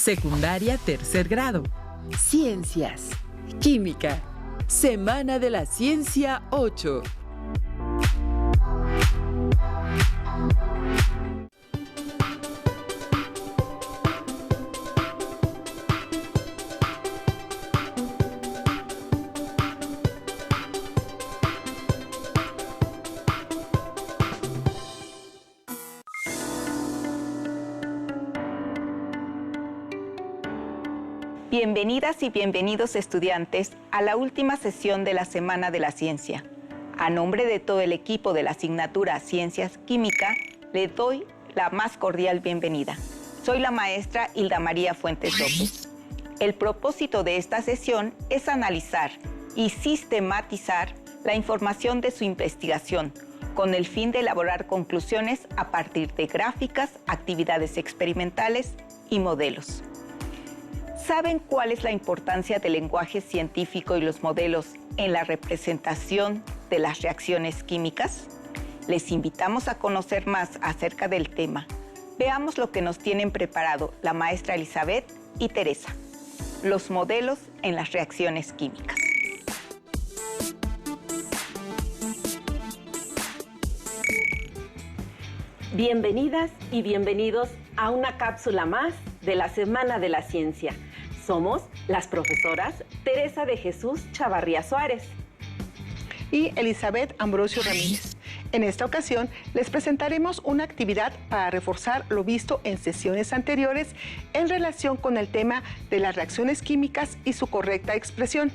Secundaria tercer grado. Ciencias. Química. Semana de la Ciencia 8. Bienvenidas y bienvenidos estudiantes a la última sesión de la Semana de la Ciencia. A nombre de todo el equipo de la asignatura Ciencias Química, le doy la más cordial bienvenida. Soy la maestra Hilda María Fuentes López. El propósito de esta sesión es analizar y sistematizar la información de su investigación, con el fin de elaborar conclusiones a partir de gráficas, actividades experimentales y modelos. ¿Saben cuál es la importancia del lenguaje científico y los modelos en la representación de las reacciones químicas? Les invitamos a conocer más acerca del tema. Veamos lo que nos tienen preparado la maestra Elizabeth y Teresa. Los modelos en las reacciones químicas. Bienvenidas y bienvenidos a una cápsula más de la Semana de la Ciencia. Somos las profesoras Teresa de Jesús Chavarría Suárez y Elizabeth Ambrosio Ramírez. En esta ocasión les presentaremos una actividad para reforzar lo visto en sesiones anteriores en relación con el tema de las reacciones químicas y su correcta expresión.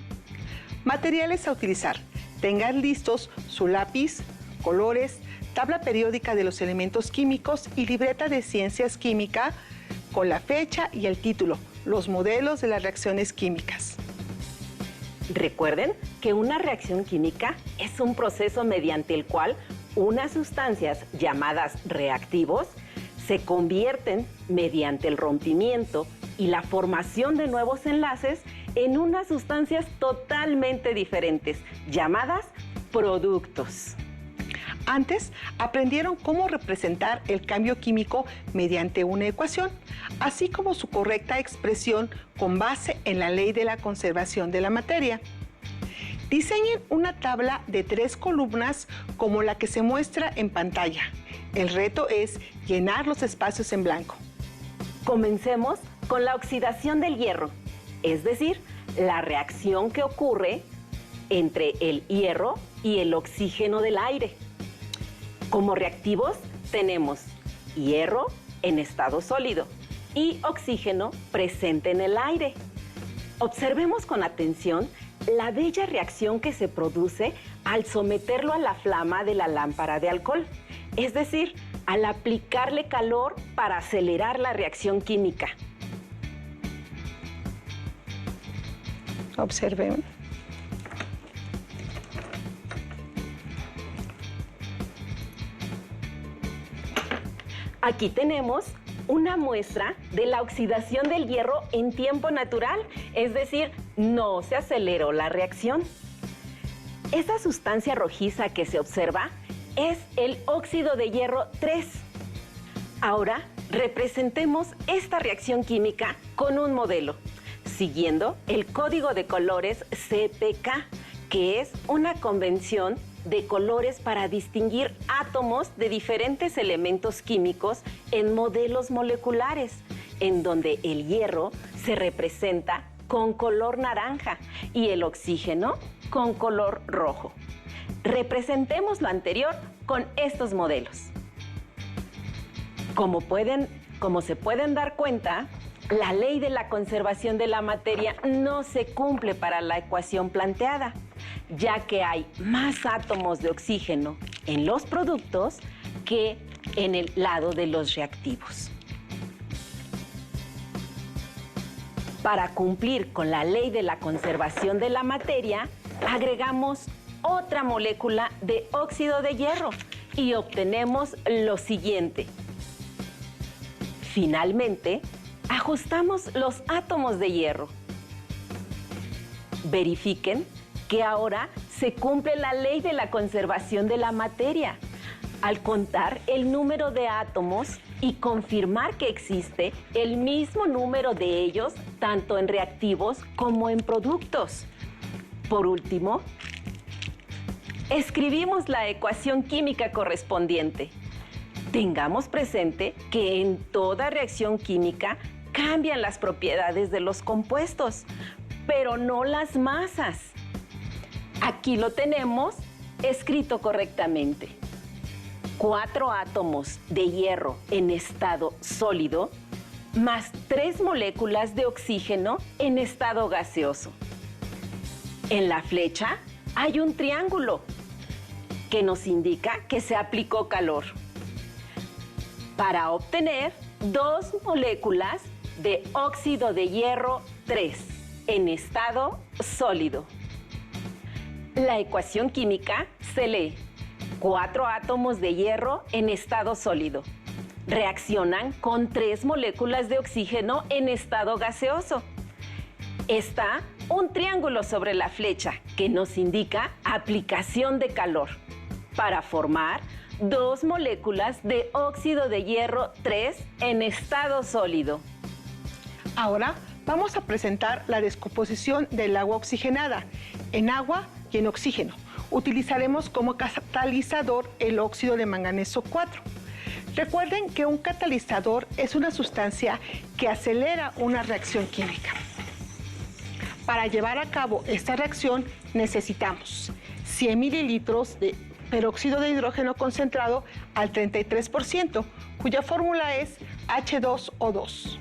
Materiales a utilizar. Tengan listos su lápiz, colores, tabla periódica de los elementos químicos y libreta de ciencias química con la fecha y el título, los modelos de las reacciones químicas. Recuerden que una reacción química es un proceso mediante el cual unas sustancias llamadas reactivos se convierten mediante el rompimiento y la formación de nuevos enlaces en unas sustancias totalmente diferentes, llamadas productos. Antes aprendieron cómo representar el cambio químico mediante una ecuación, así como su correcta expresión con base en la ley de la conservación de la materia. Diseñen una tabla de 3 columnas como la que se muestra en pantalla. El reto es llenar los espacios en blanco. Comencemos con la oxidación del hierro, es decir, la reacción que ocurre entre el hierro y el oxígeno del aire. Como reactivos tenemos hierro en estado sólido y oxígeno presente en el aire. Observemos con atención la bella reacción que se produce al someterlo a la flama de la lámpara de alcohol, es decir, al aplicarle calor para acelerar la reacción química. Observen. Aquí tenemos una muestra de la oxidación del hierro en tiempo natural, es decir, no se aceleró la reacción. Esa sustancia rojiza que se observa es el óxido de hierro 3. Ahora representemos esta reacción química con un modelo, siguiendo el código de colores CPK, que es una convención de colores para distinguir átomos de diferentes elementos químicos en modelos moleculares, en donde el hierro se representa con color naranja y el oxígeno con color rojo. Representemos lo anterior con estos modelos. Como se pueden dar cuenta, la ley de la conservación de la materia no se cumple para la ecuación planteada, ya que hay más átomos de oxígeno en los productos que en el lado de los reactivos. Para cumplir con la ley de la conservación de la materia, agregamos otra molécula de óxido de hierro y obtenemos lo siguiente. Finalmente, ajustamos los átomos de hierro. Verifiquen que ahora se cumple la ley de la conservación de la materia al contar el número de átomos y confirmar que existe el mismo número de ellos tanto en reactivos como en productos. Por último, escribimos la ecuación química correspondiente. Tengamos presente que en toda reacción química cambian las propiedades de los compuestos, pero no las masas. Aquí lo tenemos escrito correctamente. 4 átomos de hierro en estado sólido más 3 moléculas de oxígeno en estado gaseoso. En la flecha hay un triángulo que nos indica que se aplicó calor para obtener 2 moléculas de óxido de hierro 3 en estado sólido. La ecuación química se lee: 4 átomos de hierro en estado sólido reaccionan con 3 moléculas de oxígeno en estado gaseoso. Está un triángulo sobre la flecha que nos indica aplicación de calor para formar 2 moléculas de óxido de hierro 3 en estado sólido. Ahora vamos a presentar la descomposición del agua oxigenada en agua y en oxígeno. Utilizaremos como catalizador el óxido de manganeso 4. Recuerden que un catalizador es una sustancia que acelera una reacción química. Para llevar a cabo esta reacción necesitamos 100 mililitros de peróxido de hidrógeno concentrado al 33%, cuya fórmula es H2O2.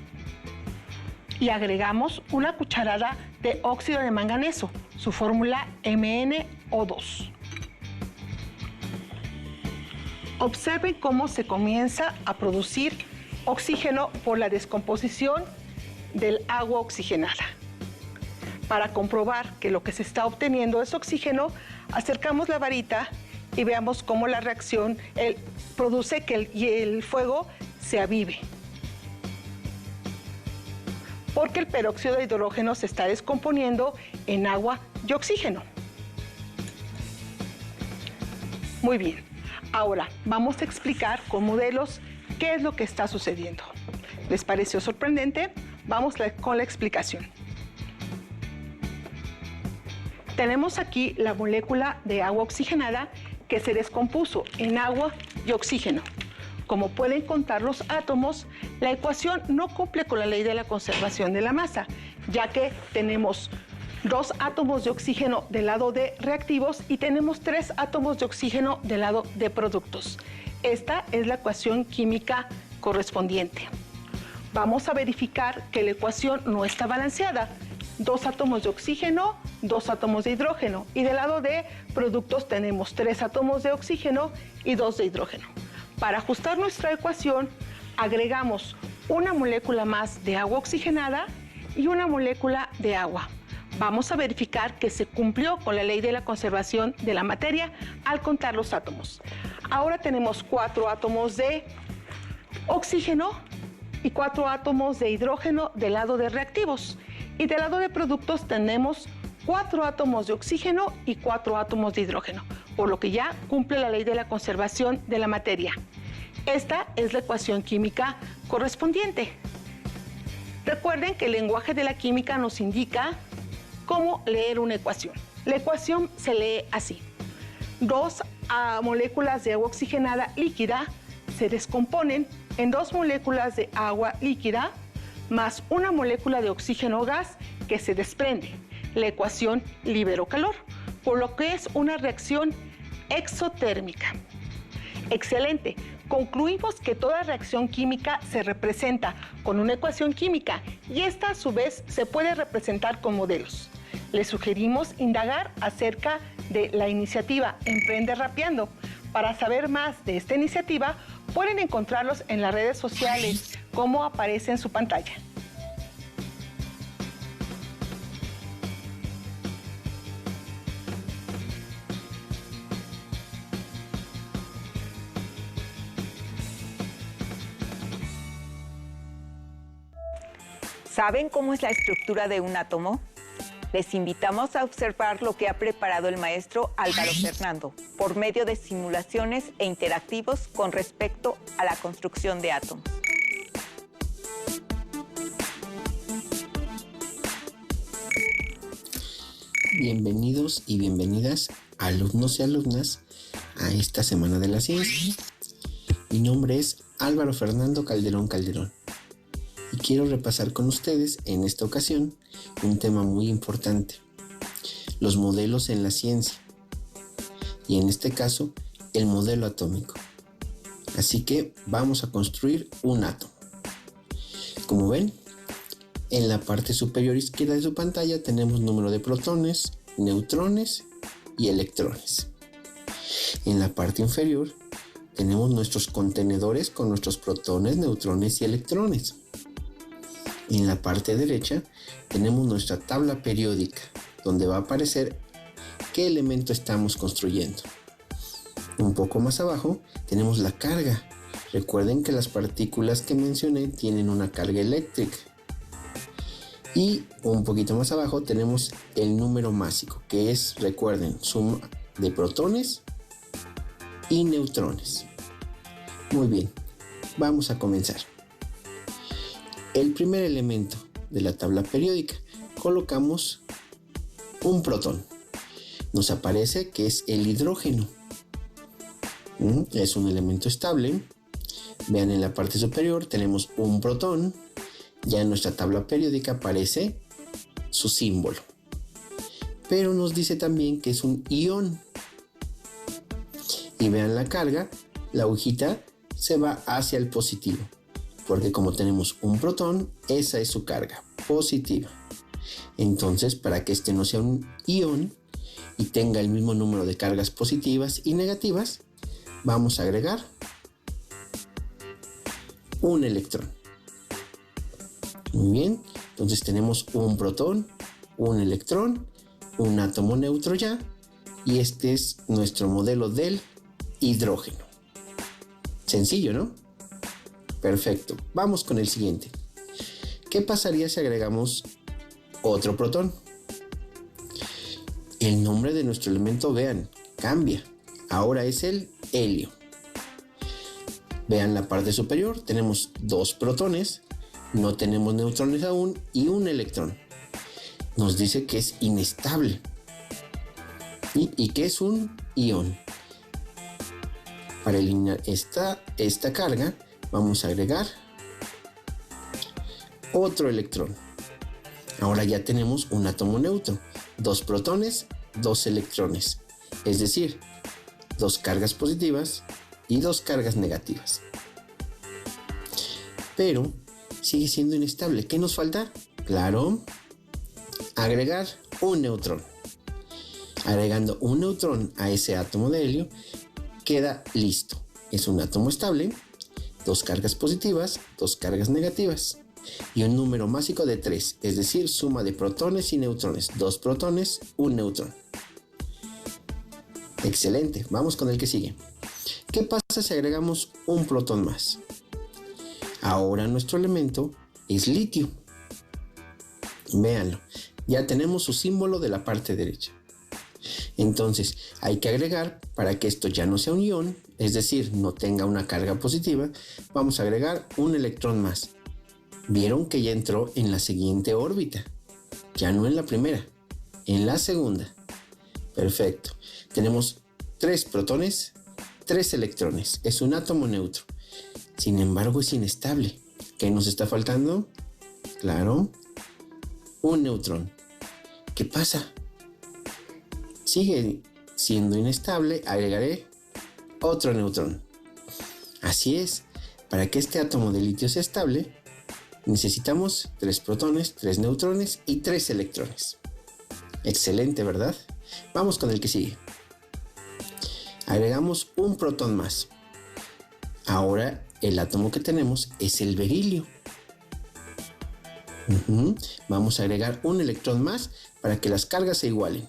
Y agregamos una cucharada de óxido de manganeso, su fórmula MnO2. Observen cómo se comienza a producir oxígeno por la descomposición del agua oxigenada. Para comprobar que lo que se está obteniendo es oxígeno, acercamos la varita y veamos cómo la reacción produce que el fuego se avive. Porque el peróxido de hidrógeno se está descomponiendo en agua y oxígeno. Muy bien, ahora vamos a explicar con modelos qué es lo que está sucediendo. ¿Les pareció sorprendente? Vamos con la explicación. Tenemos aquí la molécula de agua oxigenada que se descompuso en agua y oxígeno. Como pueden contar los átomos, la ecuación no cumple con la ley de la conservación de la masa, ya que tenemos 2 átomos de oxígeno del lado de reactivos y tenemos 3 átomos de oxígeno del lado de productos. Esta es la ecuación química correspondiente. Vamos a verificar que la ecuación no está balanceada. 2 átomos de oxígeno, 2 átomos de hidrógeno. Y del lado de productos tenemos 3 átomos de oxígeno y 2 de hidrógeno. Para ajustar nuestra ecuación, agregamos una molécula más de agua oxigenada y una molécula de agua. Vamos a verificar que se cumplió con la ley de la conservación de la materia al contar los átomos. Ahora tenemos 4 átomos de oxígeno y 4 átomos de hidrógeno del lado de reactivos. Y del lado de productos tenemos 4 átomos de oxígeno y 4 átomos de hidrógeno, por lo que ya cumple la ley de la conservación de la materia. Esta es la ecuación química correspondiente. Recuerden que el lenguaje de la química nos indica cómo leer una ecuación. La ecuación se lee así: 2 moléculas de agua oxigenada líquida se descomponen en 2 moléculas de agua líquida más una molécula de oxígeno gas que se desprende. La ecuación liberó calor, por lo que es una reacción exotérmica. Excelente. Concluimos que toda reacción química se representa con una ecuación química y esta a su vez se puede representar con modelos. Les sugerimos indagar acerca de la iniciativa Emprende Rapeando. Para saber más de esta iniciativa, pueden encontrarlos en las redes sociales, como aparece en su pantalla. ¿Saben cómo es la estructura de un átomo? Les invitamos a observar lo que ha preparado el maestro Álvaro Fernando por medio de simulaciones e interactivos con respecto a la construcción de átomos. Bienvenidos y bienvenidas, alumnos y alumnas, a esta Semana de la Ciencia. Mi nombre es Álvaro Fernando Calderón Calderón y quiero repasar con ustedes en esta ocasión un tema muy importante: los modelos en la ciencia, y en este caso el modelo atómico. Así que vamos a construir un átomo. Como ven, en la parte superior izquierda de su pantalla tenemos número de protones, neutrones y electrones. En la parte inferior tenemos nuestros contenedores con nuestros protones, neutrones y electrones. En la parte derecha tenemos nuestra tabla periódica, donde va a aparecer qué elemento estamos construyendo. Un poco más abajo tenemos la carga. Recuerden que las partículas que mencioné tienen una carga eléctrica. Y un poquito más abajo tenemos el número másico, que es, recuerden, suma de protones y neutrones. Muy bien, vamos a comenzar. El primer elemento de la tabla periódica, colocamos un protón. Nos aparece que es el hidrógeno. Es un elemento estable. Vean, en la parte superior tenemos un protón. Ya en nuestra tabla periódica aparece su símbolo. Pero nos dice también que es un ion. Y vean la carga, la hojita se va hacia el positivo, porque como tenemos un protón, esa es su carga positiva. Entonces, para que este no sea un ion y tenga el mismo número de cargas positivas y negativas, vamos a agregar un electrón. Muy bien, entonces tenemos un protón, un electrón, un átomo neutro ya, y este es nuestro modelo del hidrógeno. Sencillo, ¿no? Perfecto, vamos con el siguiente. ¿Qué pasaría si agregamos otro protón? El nombre de nuestro elemento, vean, cambia. Ahora es el helio. Vean la parte superior, tenemos dos protones, no tenemos neutrones aún y un electrón. Nos dice que es inestable y que es un ion. Para eliminar esta carga, vamos a agregar otro electrón. Ahora ya tenemos un átomo neutro, dos protones, dos electrones, es decir, dos cargas positivas y dos cargas negativas. Pero sigue siendo inestable. ¿Qué nos falta? Claro, agregar un neutrón. Agregando un neutrón a ese átomo de helio, queda listo. Es un átomo estable, dos cargas positivas, dos cargas negativas y un número másico de 3, es decir, suma de protones y neutrones, dos protones, un neutrón. Excelente, vamos con el que sigue. ¿Qué pasa si agregamos un protón más? Ahora nuestro elemento es litio. Véanlo, ya tenemos su símbolo de la parte derecha. Entonces hay que agregar, para que esto ya no sea un ion, es decir, no tenga una carga positiva, vamos a agregar un electrón más. Vieron que ya entró en la siguiente órbita, ya no en la primera, en la segunda. Perfecto, tenemos 3 protones, 3 electrones, es un átomo neutro. Sin embargo, es inestable. ¿Qué nos está faltando? Claro, un neutrón. ¿Qué pasa? Sigue siendo inestable, agregaré otro neutrón. Así es, para que este átomo de litio sea estable, necesitamos 3 protones, 3 neutrones y 3 electrones. Excelente, ¿verdad? Vamos con el que sigue. Agregamos un protón más. Ahora el átomo que tenemos es el berilio. Vamos a agregar un electrón más para que las cargas se igualen.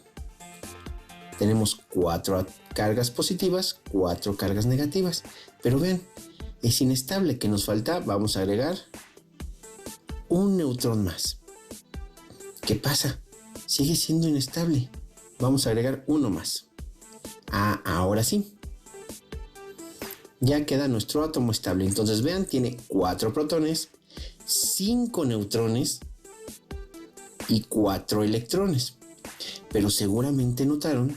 Tenemos 4 cargas positivas, 4 cargas negativas. Pero vean, es inestable. ¿Qué nos falta? Vamos a agregar un neutrón más. ¿Qué pasa? sigue siendo inestable. Vamos a agregar uno más. Ahora sí. Ya queda nuestro átomo estable. Entonces vean, tiene 4 protones, 5 neutrones y 4 electrones. Pero seguramente notaron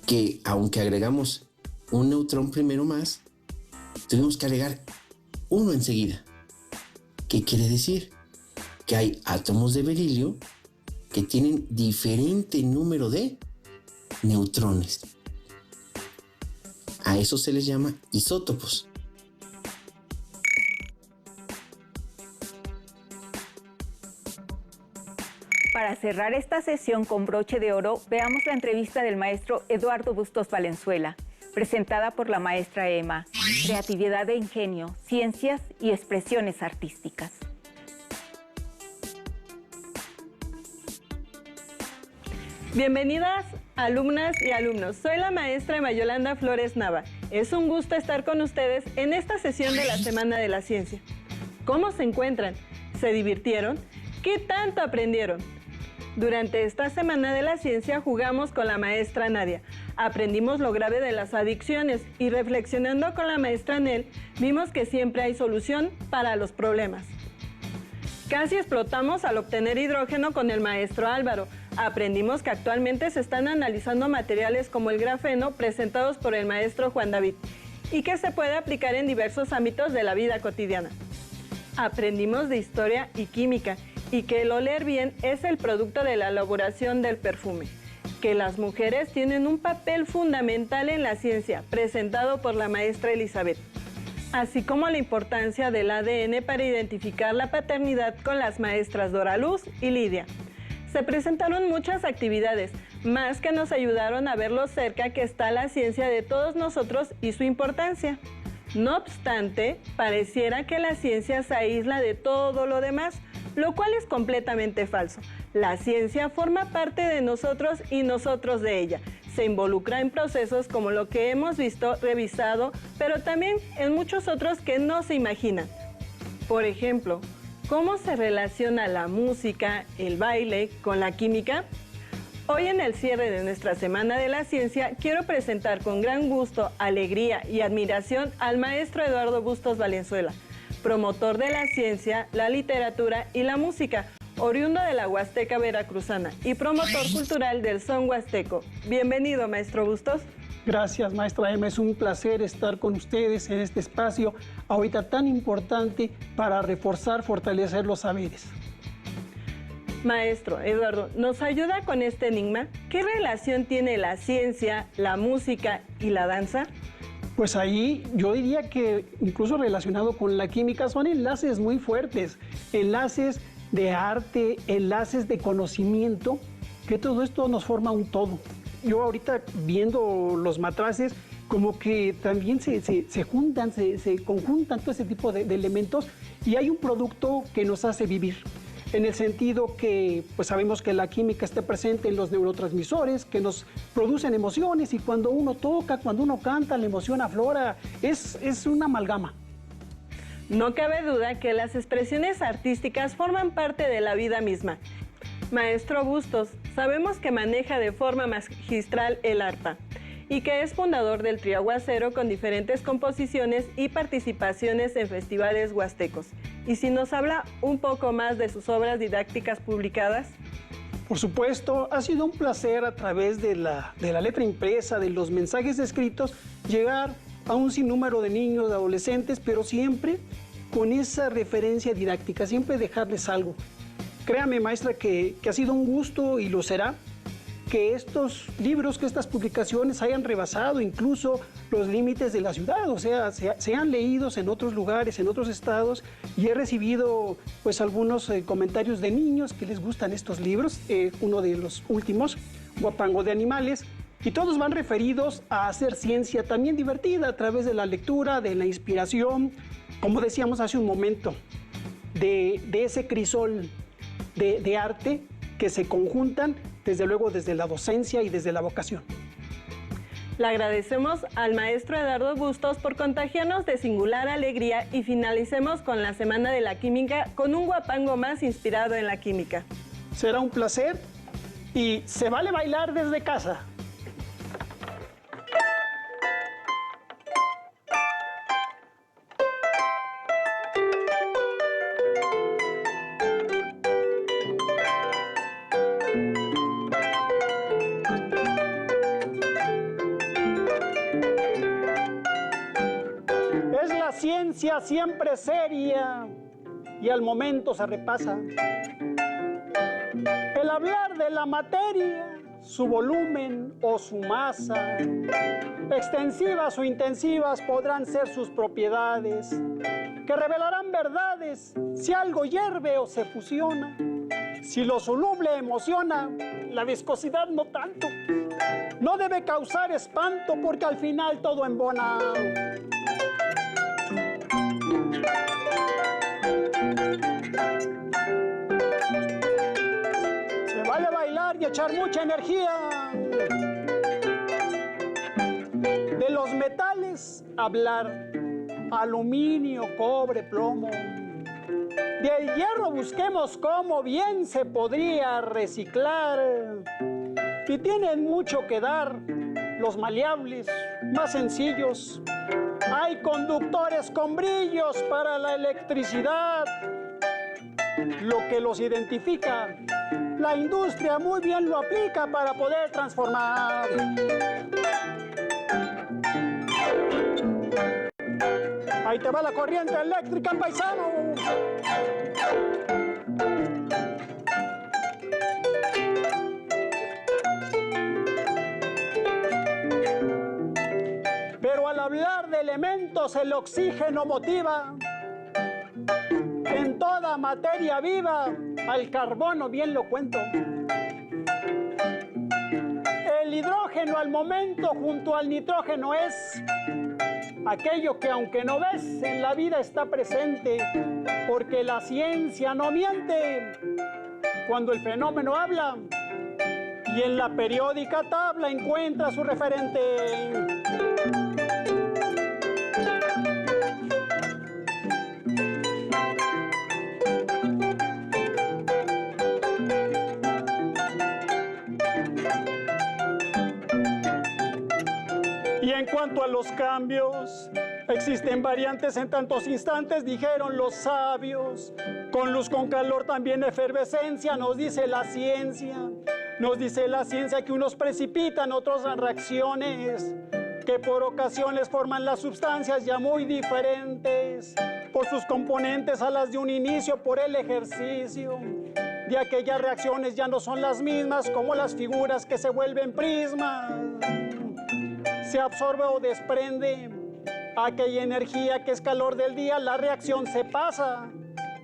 que aunque agregamos un neutrón primero más, tuvimos que agregar uno enseguida. ¿Qué quiere decir? Que hay átomos de berilio que tienen diferente número de neutrones. A eso se les llama isótopos. Para cerrar esta sesión con broche de oro, veamos la entrevista del maestro Eduardo Bustos Valenzuela, presentada por la maestra Emma, Creatividad e Ingenio, Ciencias y Expresiones Artísticas. Bienvenidas, alumnas y alumnos. Soy la maestra Emma Yolanda Flores Nava. Es un gusto estar con ustedes en esta sesión de la Semana de la Ciencia. ¿Cómo se encuentran? ¿Se divirtieron? ¿Qué tanto aprendieron? Durante esta Semana de la Ciencia jugamos con la maestra Nadia. Aprendimos lo grave de las adicciones y reflexionando con la maestra Nel, vimos que siempre hay solución para los problemas. Casi explotamos al obtener hidrógeno con el maestro Álvaro. Aprendimos que actualmente se están analizando materiales como el grafeno presentados por el maestro Juan David y que se puede aplicar en diversos ámbitos de la vida cotidiana. Aprendimos de historia y química y que el oler bien es el producto de la elaboración del perfume. Que las mujeres tienen un papel fundamental en la ciencia, presentado por la maestra Elizabeth. Así como la importancia del ADN para identificar la paternidad con las maestras Dora Luz y Lidia. Se presentaron muchas actividades, más que nos ayudaron a ver lo cerca que está la ciencia de todos nosotros y su importancia. No obstante, pareciera que la ciencia se aísla de todo lo demás, lo cual es completamente falso. La ciencia forma parte de nosotros y nosotros de ella. Se involucra en procesos como lo que hemos visto, revisado, pero también en muchos otros que no se imaginan. Por ejemplo, ¿cómo se relaciona la música, el baile, con la química? Hoy en el cierre de nuestra Semana de la Ciencia, quiero presentar con gran gusto, alegría y admiración al maestro Eduardo Bustos Valenzuela, promotor de la ciencia, la literatura y la música, oriundo de la Huasteca veracruzana y promotor cultural del son huasteco. Bienvenido, maestro Bustos. Gracias, maestra Emma. Es un placer estar con ustedes en este espacio ahorita tan importante para reforzar, fortalecer los saberes. Maestro Eduardo, ¿nos ayuda con este enigma? ¿Qué relación tiene la ciencia, la música y la danza? Pues ahí yo diría que incluso relacionado con la química son enlaces muy fuertes, enlaces de arte, enlaces de conocimiento, que todo esto nos forma un todo. Yo ahorita viendo los matraces, como que también se juntan, se conjuntan todo ese tipo de elementos y hay un producto que nos hace vivir. En el sentido que pues sabemos que la química está presente en los neurotransmisores que nos producen emociones y cuando uno toca, cuando uno canta, la emoción aflora, es una amalgama. No cabe duda que las expresiones artísticas forman parte de la vida misma. Maestro Bustos, sabemos que maneja de forma magistral el arpa y que es fundador del Trío Aguacero con diferentes composiciones y participaciones en festivales huastecos. ¿Y si nos habla un poco más de sus obras didácticas publicadas? Por supuesto, ha sido un placer a través de la letra impresa, de los mensajes escritos, llegar a un sinnúmero de niños, de adolescentes, pero siempre con esa referencia didáctica, siempre dejarles algo. Créame, maestra, que ha sido un gusto y lo será que estos libros, que estas publicaciones hayan rebasado incluso los límites de la ciudad, o sea, sean leídos en otros lugares, en otros estados, y he recibido pues algunos comentarios de niños que les gustan estos libros, uno de los últimos, Guapango de Animales, y todos van referidos a hacer ciencia también divertida a través de la lectura, de la inspiración, como decíamos hace un momento, de ese crisol de arte que se conjuntan, desde luego, desde la docencia y desde la vocación. Le agradecemos al maestro Eduardo Bustos por contagiarnos de singular alegría y finalicemos con la Semana de la Química con un guapango más inspirado en la química. Será un placer y se vale bailar desde casa. Es la ciencia siempre seria y al momento se repasa. El hablar de la materia, su volumen o su masa, extensivas o intensivas podrán ser sus propiedades, que revelarán verdades si algo hierve o se fusiona. Si lo soluble emociona, la viscosidad no tanto. No debe causar espanto porque al final todo embona. Se vale bailar y echar mucha energía. De los metales hablar, aluminio, cobre, plomo. Del hierro busquemos cómo bien se podría reciclar. Y tienen mucho que dar los maleables, más sencillos. Hay conductores con brillos para la electricidad. Lo que los identifica, la industria muy bien lo aplica para poder transformar. Ahí te va la corriente eléctrica, paisano. Pero al hablar de elementos, el oxígeno motiva. En toda materia viva, al carbono bien lo cuento. El hidrógeno al momento junto al nitrógeno es aquello que aunque no ves, en la vida está presente, porque la ciencia no miente cuando el fenómeno habla y en la periódica tabla encuentra su referente. Y en cuanto a los cambios, existen variantes en tantos instantes, dijeron los sabios. Con luz, con calor, también efervescencia, nos dice la ciencia. Nos dice la ciencia que unos precipitan, otros dan reacciones, que por ocasiones forman las sustancias ya muy diferentes, por sus componentes a las de un inicio, por el ejercicio. De aquellas reacciones ya no son las mismas, como las figuras que se vuelven prismas. Se absorbe o desprende aquella energía que es calor del día, la reacción se pasa,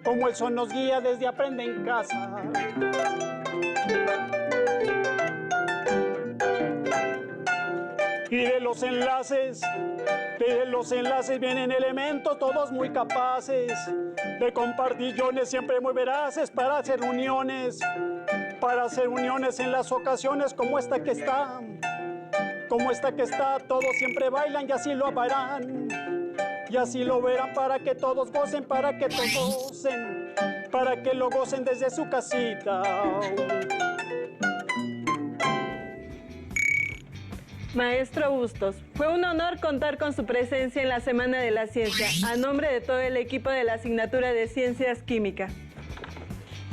como el sol nos guía desde Aprende en Casa. Y de los enlaces vienen elementos, todos muy capaces de compartillones, siempre muy veraces para hacer uniones en las ocasiones como esta que está. Todos siempre bailan y así lo verán. Y así lo verán para que todos gocen, para que todos gocen, para que lo gocen desde su casita. Maestro Bustos, fue un honor contar con su presencia en la Semana de la Ciencia, a nombre de todo el equipo de la asignatura de Ciencias Química.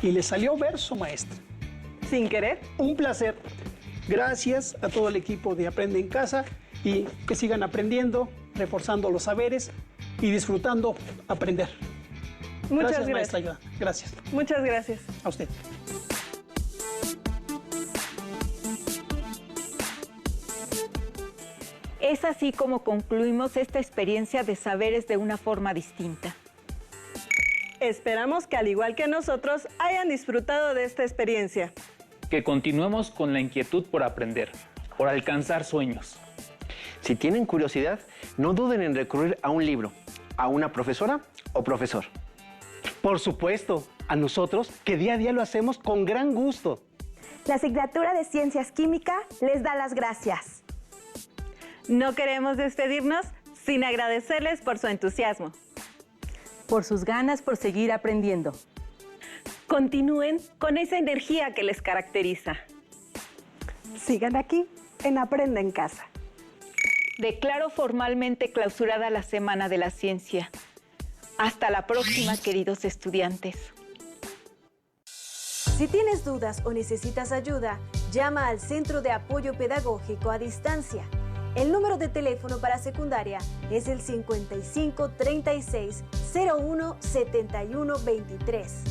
Y le salió verso, maestra. ¿Sin querer? Un placer. Gracias a todo el equipo de Aprende en Casa y que sigan aprendiendo, reforzando los saberes y disfrutando aprender. Muchas gracias. Maestra Ayuda. Gracias. Muchas gracias. A usted. Es así como concluimos esta experiencia de saberes de una forma distinta. Esperamos que al igual que nosotros hayan disfrutado de esta experiencia. Que continuemos con la inquietud por aprender, por alcanzar sueños. Si tienen curiosidad, no duden en recurrir a un libro, a una profesora o profesor. Por supuesto, a nosotros que día a día lo hacemos con gran gusto. La asignatura de Ciencias Química les da las gracias. No queremos despedirnos sin agradecerles por su entusiasmo. Por sus ganas por seguir aprendiendo. Continúen con esa energía que les caracteriza. Sigan aquí en Aprende en Casa. Declaro formalmente clausurada la Semana de la Ciencia. Hasta la próxima, queridos estudiantes. Si tienes dudas o necesitas ayuda, llama al Centro de Apoyo Pedagógico a Distancia. El número de teléfono para secundaria es el 55 36 01 71 23.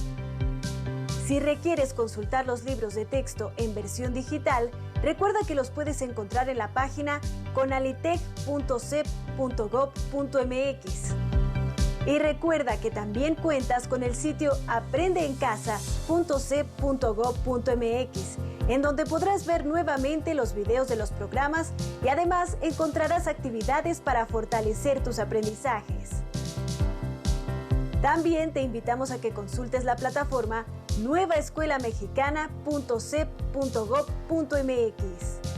Si requieres consultar los libros de texto en versión digital, recuerda que los puedes encontrar en la página conalitec.cep.gov.mx. Y recuerda que también cuentas con el sitio aprendeencasa.cep.gov.mx, en donde podrás ver nuevamente los videos de los programas y además encontrarás actividades para fortalecer tus aprendizajes. También te invitamos a que consultes la plataforma nuevaescuelamexicana.cep.gov.mx.